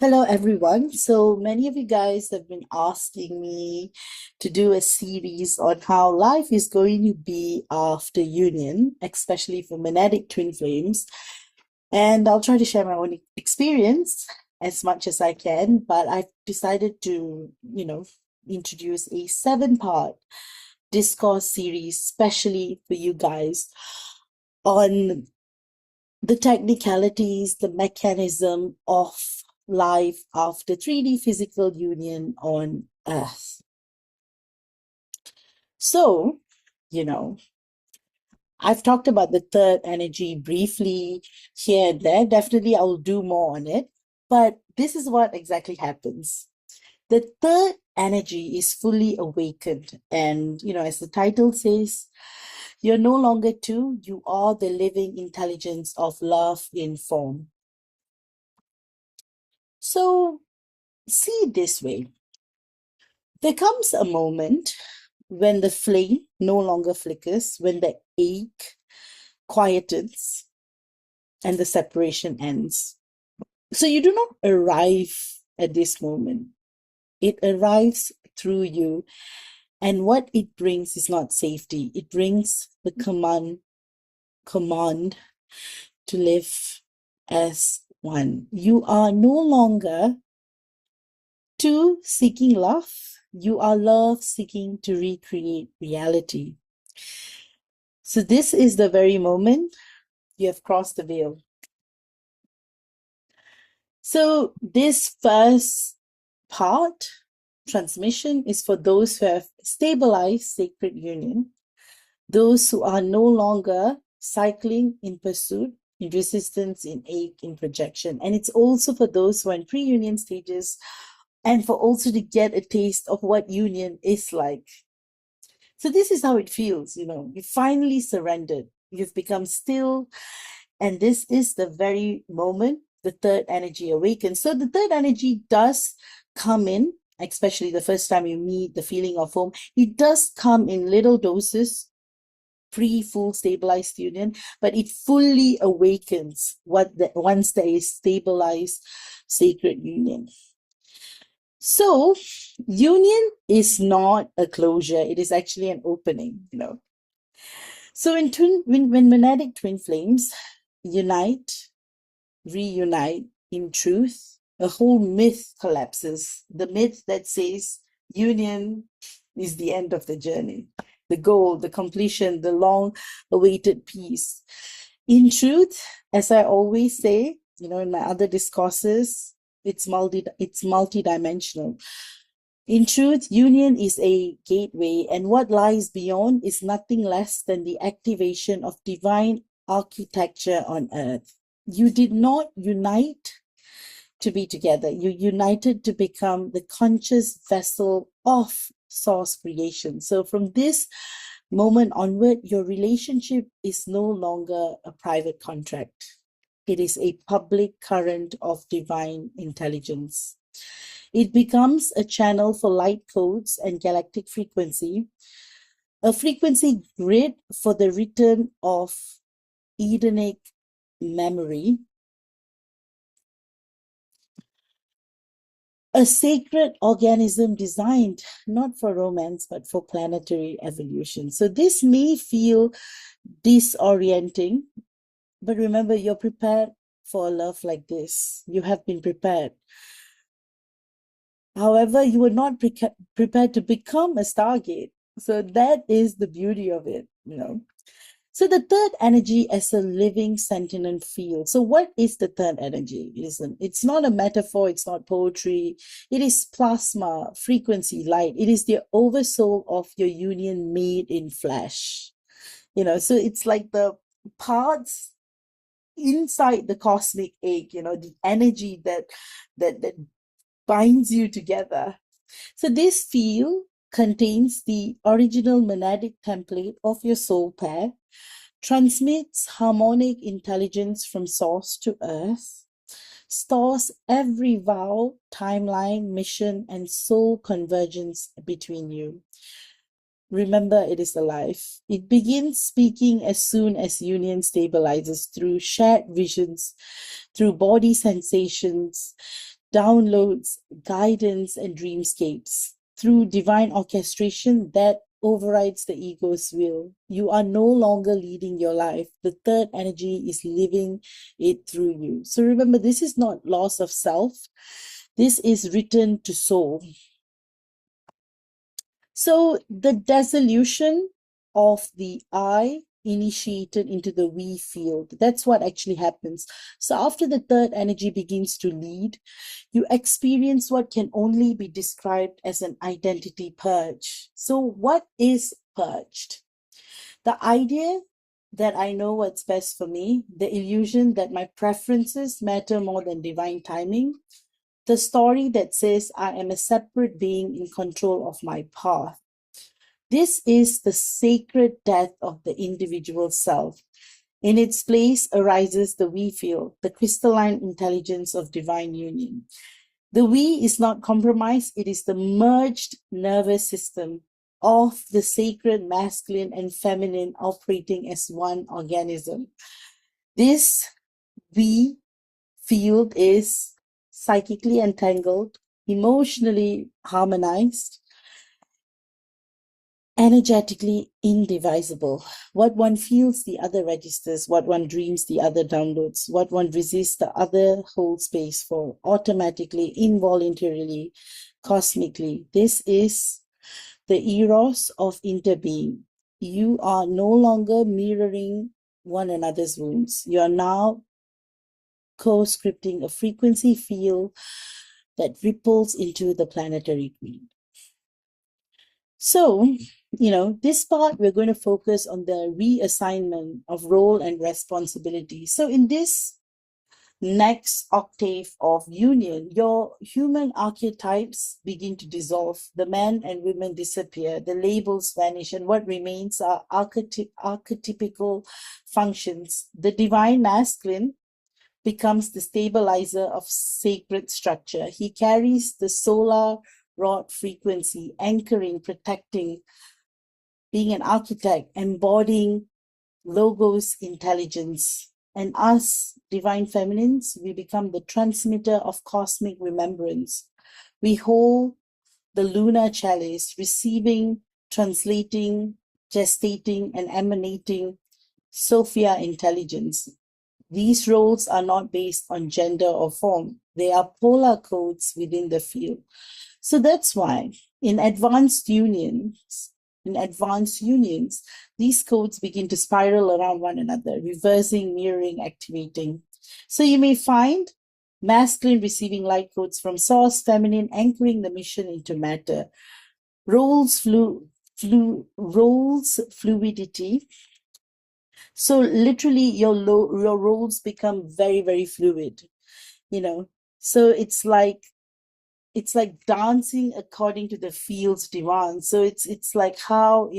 Hello, everyone. So many of you guys have been asking me to do a series on how life is going to be after union, especially for monadic twin flames. And I'll try to share my own experience as much as I can, but I've decided to, introduce a seven-part discourse series, especially for you guys, on the technicalities, the mechanism of life after 3D physical union on Earth. So, you know, I've talked about the third energy briefly here and there. Definitely, I will do more on it. But this is what exactly happens. The third energy is fully awakened. And, as the title says, you're no longer two, you are the living intelligence of love in form. So, see it this way. There comes a moment when the flame no longer flickers, when the ache quietens and the separation ends. So you do not arrive at this moment, it arrives through you. And what it brings is not safety, it brings the command to live as one. You are no longer two seeking love, you are love seeking to recreate reality. So, this is the very moment you have crossed the veil. So, this first part, transmission, is for those who have stabilized sacred union, those who are no longer cycling in pursuit, in resistance, in ache, in projection. And it's also for those who are in pre union stages and for also to get a taste of what union is like. So this is how it feels, you finally surrendered, you've become still, and this is the very moment the third energy awakens. So the third energy does come in, especially the first time you meet the feeling of home, it does come in little doses pre-full stabilized union, but it fully awakens once there is stabilized sacred union. So, union is not a closure, it is actually an opening. So, when monadic twin flames unite, reunite in truth, a whole myth collapses. The myth that says union is the end of the journey, the goal, the completion, the long awaited peace. In truth, as I always say, in my other discourses, it's multidimensional. In truth, union is a gateway, and what lies beyond is nothing less than the activation of divine architecture on earth. You did not unite to be together, you united to become the conscious vessel of source creation. So, from this moment onward, your relationship is no longer a private contract, it is a public current of divine intelligence. It becomes a channel for light codes and galactic frequency, a frequency grid for the return of Edenic memory, a sacred organism designed not for romance but for planetary evolution. So this may feel disorienting, but remember, you're prepared for a love like this. You have been prepared. However, you were not prepared to become a Stargate. So that is the beauty of it. So the third energy as a living sentient field. So what is the third energy? It's not a metaphor, it's not poetry. It is plasma, frequency, light. It is the oversoul of your union made in flesh. So it's like the parts inside the cosmic egg, the energy that binds you together. So this field contains the original monadic template of your soul pair, transmits harmonic intelligence from source to earth, stores every vow, timeline, mission, and soul convergence between you. Remember, it is alive. It begins speaking as soon as union stabilizes through shared visions, through body sensations, downloads, guidance, and dreamscapes. Through divine orchestration that overrides the ego's will. You are no longer leading your life. The third energy is living it through you. So remember, this is not loss of self. This is return to soul. So the dissolution of the I initiated into the we field. That's what actually happens. So after the third energy begins to lead, you experience what can only be described as an identity purge. So what is purged? The idea that I know what's best for me, the illusion that my preferences matter more than divine timing, the story that says I am a separate being in control of my path. This is the sacred death of the individual self. In its place arises the we field, the crystalline intelligence of divine union. The we is not compromised, it is the merged nervous system of the sacred masculine and feminine operating as one organism. This we field is psychically entangled, emotionally harmonized, energetically indivisible. What one feels, the other registers. What one dreams, the other downloads. What one resists, the other holds space for, automatically, involuntarily, cosmically. This is the eros of interbeing. You are no longer mirroring one another's wounds. You are now co-scripting a frequency field that ripples into the planetary grid. So, this part, we're going to focus on the reassignment of role and responsibility. So in this next octave of union, your human archetypes begin to dissolve. The men and women disappear. The labels vanish. And what remains are archetypical functions. The divine masculine becomes the stabilizer of sacred structure. He carries the solar rod frequency, anchoring, protecting, being an architect, embodying logos intelligence. And us, divine feminines, we become the transmitter of cosmic remembrance. We hold the lunar chalice, receiving, translating, gestating, and emanating Sophia intelligence. These roles are not based on gender or form. They are polar codes within the field. So that's why in advanced unions, these codes begin to spiral around one another, reversing, mirroring, activating. So you may find masculine receiving light codes from source, feminine anchoring the mission into matter. Roles fluidity. So literally your roles become very, very fluid, So it's like dancing according to the field's demand. So it's like how,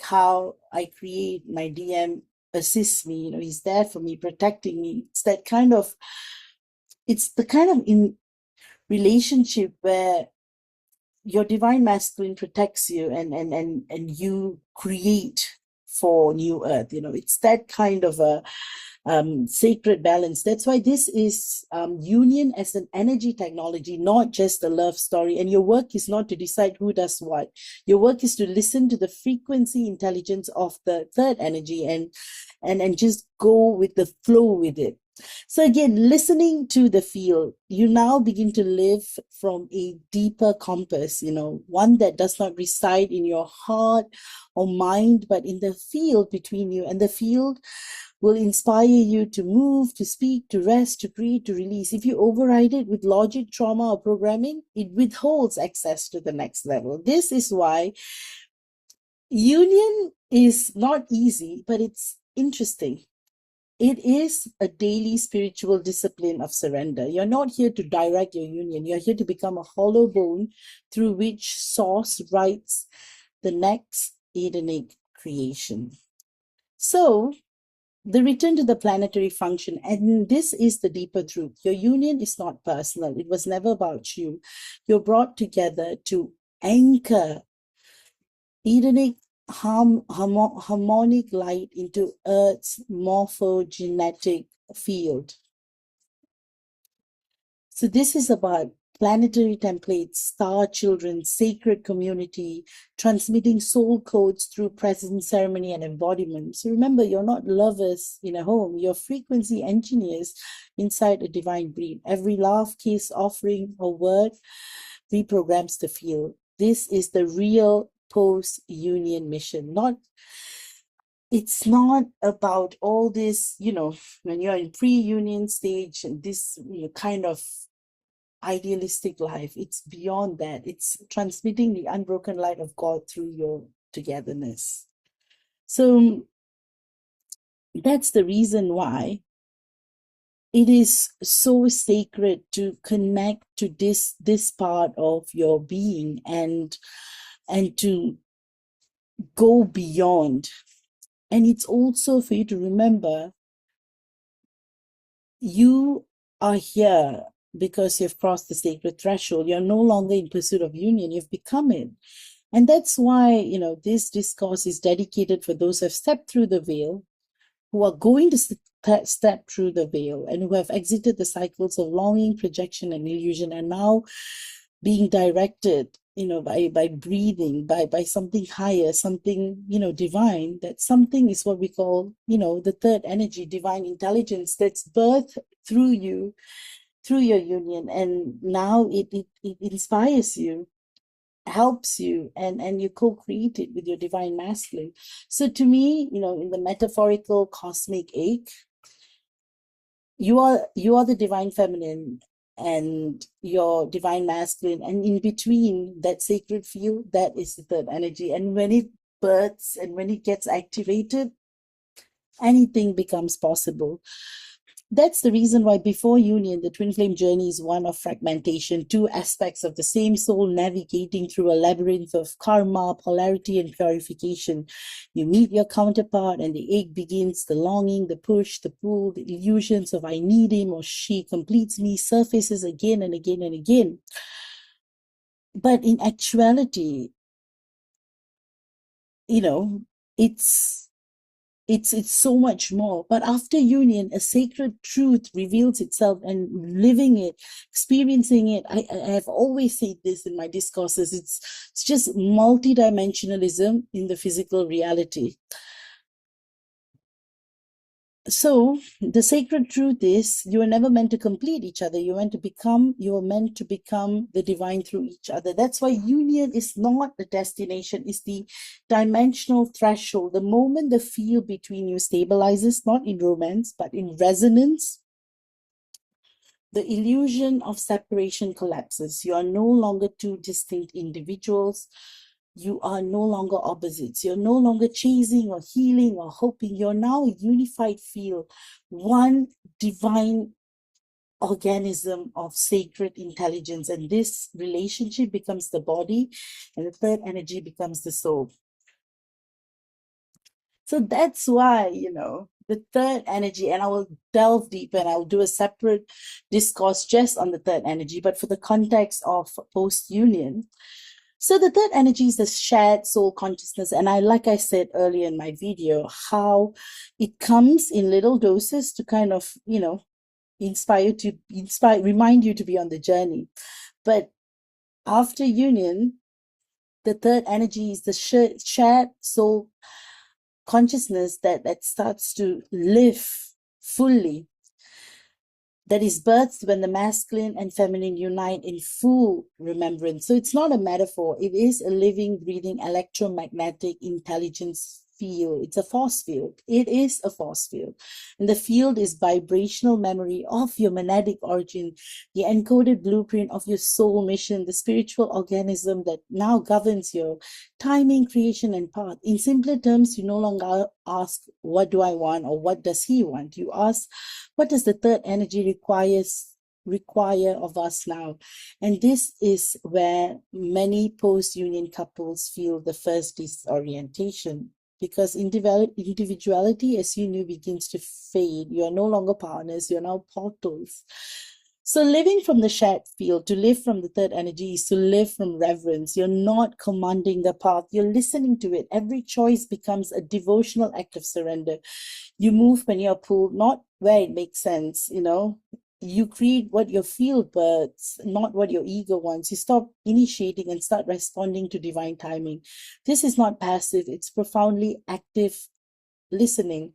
how I create my DM assists me, he's there for me, protecting me. It's the kind of in relationship where your divine masculine protects you and you create for new earth. It's that kind of a sacred balance. That's why this is union as an energy technology, not just a love story. And your work is not to decide who does what. Your work is to listen to the frequency intelligence of the third energy and just go with the flow with it. So again, listening to the field, you now begin to live from a deeper compass, one that does not reside in your heart or mind, but in the field between you. And the field will inspire you to move, to speak, to rest, to create, to release. If you override it with logic, trauma, or programming, it withholds access to the next level. This is why union is not easy, but it's interesting. It is a daily spiritual discipline of surrender. You're not here to direct your union. You're here to become a hollow bone through which Source writes the next Edenic creation. So, the return to the planetary function, and this is the deeper truth. Your union is not personal. It was never about you. You're brought together to anchor Edenic harmonic light into Earth's morphogenetic field. So this is about planetary templates, star children, sacred community, transmitting soul codes through presence, ceremony, and embodiment. So remember, you're not lovers in a home, you're frequency engineers inside a divine breed. Every laugh, kiss, offering, or word reprograms the field. This is the real post-union mission. It's not about all this, when you're in pre-union stage and this kind of idealistic life. It's beyond that. It's transmitting the unbroken light of God through your togetherness. So that's the reason why it is so sacred to connect to this part of your being and to go beyond. And it's also for you to remember you are here because you've crossed the sacred threshold. You're no longer in pursuit of union, you've become it. And that's why, this discourse is dedicated for those who have stepped through the veil, who are going to step through the veil, and who have exited the cycles of longing, projection, and illusion, and now being directed, by breathing, by something higher, something, divine. That something is what we call, the third energy, divine intelligence that's birthed through you, through your union. And now it inspires you, helps you, and you co-create it with your divine masculine. So to me, in the metaphorical cosmic egg, you are the divine feminine and your divine masculine, and in between that sacred field, that is the third energy. And when it births and when it gets activated, anything becomes possible. That's the reason why before union, the twin flame journey is one of fragmentation, two aspects of the same soul navigating through a labyrinth of karma, polarity, and purification. You meet your counterpart and the egg begins, the longing, the push, the pull, the illusions of I need him or she completes me surfaces again and again and again. But in actuality, it's so much more. But after union, a sacred truth reveals itself, and living it, experiencing it. I have always said this in my discourses. It's just multidimensionalism in the physical reality. So the sacred truth is you were never meant to complete each other. You were meant to become the divine through each other. That's why union is not the destination, it's the dimensional threshold. The moment the field between you stabilizes, not in romance, but in resonance, the illusion of separation collapses. You are no longer two distinct individuals. You are no longer opposites. You're no longer chasing or healing or hoping. You're now a unified field, one divine organism of sacred intelligence. And this relationship becomes the body, and the third energy becomes the soul. So that's why, the third energy, and I will delve deeper and I'll do a separate discourse just on the third energy, but for the context of post-union. So the third energy is the shared soul consciousness. And like I said earlier in my video, how it comes in little doses to kind of, remind you to be on the journey. But after union, the third energy is the shared soul consciousness that starts to live fully, that is birthed when the masculine and feminine unite in full remembrance. So it's not a metaphor. It is a living, breathing, electromagnetic intelligence field. It's a force field. It is a force field. And the field is vibrational memory of your monadic origin, the encoded blueprint of your soul mission, the spiritual organism that now governs your timing, creation, and path. In simpler terms, you no longer ask, what do I want, or what does he want? You ask, what does the third energy require of us now? And this is where many post-union couples feel the first disorientation, because individuality, as you knew, begins to fade. You are no longer partners, you're now portals. So living from the shared field, to live from the third energy, is to live from reverence. You're not commanding the path, you're listening to it. Every choice becomes a devotional act of surrender. You move when you're pulled, not where it makes sense, you create what your field births, not what your ego wants. You stop initiating and start responding to divine timing. This is not passive, it's profoundly active listening.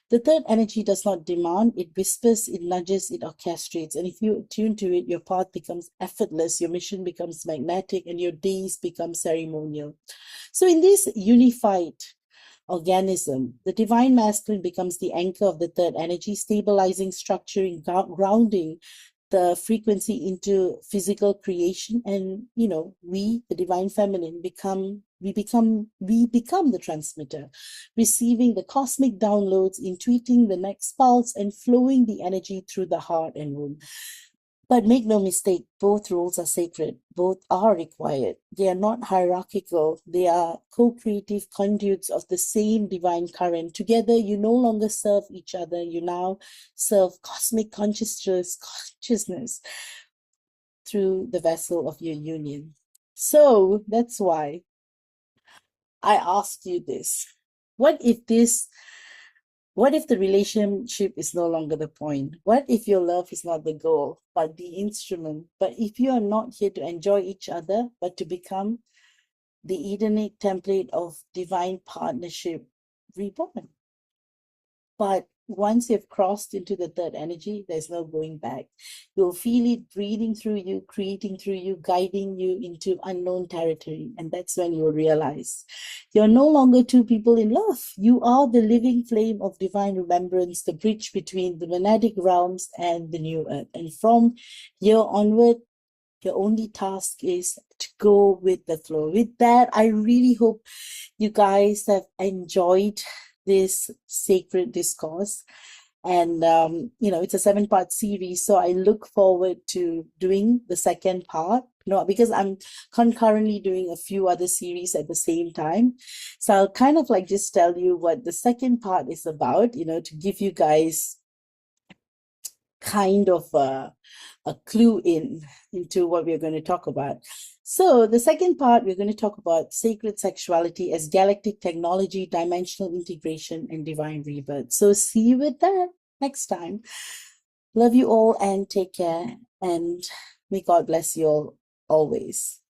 The third energy does not demand, it whispers, it nudges, it orchestrates. And if you tune to it, your path becomes effortless, your mission becomes magnetic, and your days become ceremonial. So, in this unified organism, the divine masculine becomes the anchor of the third energy, stabilizing, structuring, grounding the frequency into physical creation. And we, the divine feminine, become the transmitter, receiving the cosmic downloads, intuiting the next pulse, and flowing the energy through the heart and womb. But make no mistake, both roles are sacred, both are required. They are not hierarchical, they are co-creative conduits of the same divine current. Together, you no longer serve each other, you now serve cosmic consciousness through the vessel of your union. So that's why I asked you this. What if the relationship is no longer the point? What if your love is not the goal, but the instrument? But if you are not here to enjoy each other, but to become the Edenic template of divine partnership reborn? But once you've crossed into the third energy, there's no going back. You'll feel it breathing through you, creating through you, guiding you into unknown territory. And that's when you'll realize you're no longer two people in love. You are the living flame of divine remembrance, the bridge between the monadic realms and the new earth. And from here onward, your only task is to go with the flow. With that, I really hope you guys have enjoyed this sacred discourse. And, it's a 7-part series. So I look forward to doing the second part, because I'm concurrently doing a few other series at the same time. So I'll kind of just tell you what the second part is about, to give you guys kind of a clue into what we're going to talk about. So the second part, we're going to talk about sacred sexuality as galactic technology, dimensional integration, and divine rebirth. So see you with that next time. Love you all and take care, and may God bless you all always.